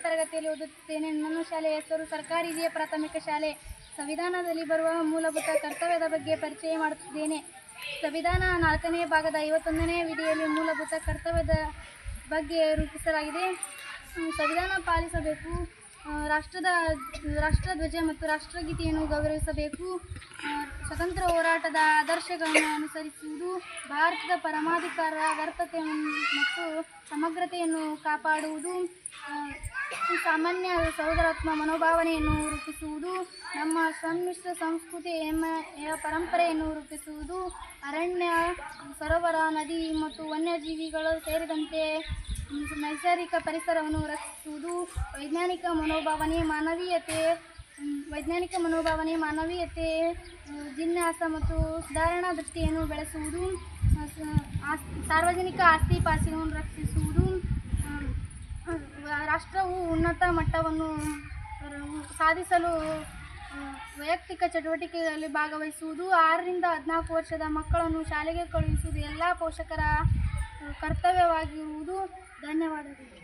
ತರಗತಿಯಲ್ಲಿ ಓದುತ್ತಿದ್ದೇನೆ. ನನ್ನ ಶಾಲೆಯ ಹೆಸರು ಸರ್ಕಾರಿ ಹಿರಿಯ ಪ್ರಾಥಮಿಕ ಶಾಲೆ. ಸಂವಿಧಾನದಲ್ಲಿ ಬರುವ ಮೂಲಭೂತ ಕರ್ತವ್ಯದ ಬಗ್ಗೆ ಪರಿಚಯ ಮಾಡುತ್ತಿದ್ದೇನೆ. ಸಂವಿಧಾನ 4ನೇ ಭಾಗದ 51ನೇ ವಿಧಿಯಲ್ಲಿ ಮೂಲಭೂತ ಕರ್ತವ್ಯದ ಬಗ್ಗೆ ರೂಪಿಸಲಾಗಿದೆ. ಸಂವಿಧಾನ ಪಾಲಿಸಬೇಕು. ರಾಷ್ಟ್ರಧ್ವಜ ಮತ್ತು ರಾಷ್ಟ್ರಗೀತೆಯನ್ನು ಗೌರವಿಸಬೇಕು. ಸ್ವತಂತ್ರ ಹೋರಾಟದ ಆದರ್ಶಗಳನ್ನು ಅನುಸರಿಸುವುದು. ಭಾರತದ ಪರಮಾಧಿಕಾರವರ್ತತೆ ಮತ್ತು ಸಮಗ್ರತೆಯನ್ನು ಕಾಪಾಡುವುದು. ಸಾಮಾನ್ಯ ಸಹೋದರತ್ವ ಮನೋಭಾವನೆಯನ್ನು ರೂಪಿಸುವುದು. ನಮ್ಮ ಸಮ್ಮಿಶ್ರ ಸಂಸ್ಕೃತಿ ಹೆಮ್ಮೆಯ ಪರಂಪರೆಯನ್ನು ರೂಪಿಸುವುದು. ಅರಣ್ಯ, ಸರೋವರ, ನದಿ ಮತ್ತು ವನ್ಯಜೀವಿಗಳು ಸೇರಿದಂತೆ ನೈಸರ್ಗಿಕ ಪರಿಸರವನ್ನು ರಕ್ಷಿಸುವುದು. ವೈಜ್ಞಾನಿಕ ಮನೋಭಾವನೆ, ಮಾನವೀಯತೆ, ಜಿಜ್ಞಾಸ ಮತ್ತು ಸುಧಾರಣಾ ದೃಷ್ಟಿಯನ್ನು ಬೆಳೆಸುವುದು. ಸಾರ್ವಜನಿಕ ಆಸ್ತಿ ಪಾಸ್ತಿಯನ್ನು ರಕ್ಷಿಸುವುದು. ರಾಷ್ಟ್ರವು ಉನ್ನತ ಮಟ್ಟವನ್ನು ಸಾಧಿಸಲು ವೈಯಕ್ತಿಕ ಚಟುವಟಿಕೆಗಳಲ್ಲಿ ಭಾಗವಹಿಸುವುದು. 6ರಿಂದ 14 ವರ್ಷದ ಮಕ್ಕಳನ್ನು ಶಾಲೆಗೆ ಕಳುಹಿಸುವುದು ಎಲ್ಲ ಪೋಷಕರ ಕರ್ತವ್ಯವಾಗಿರುವುದು. ಧನ್ಯವಾದಗಳು.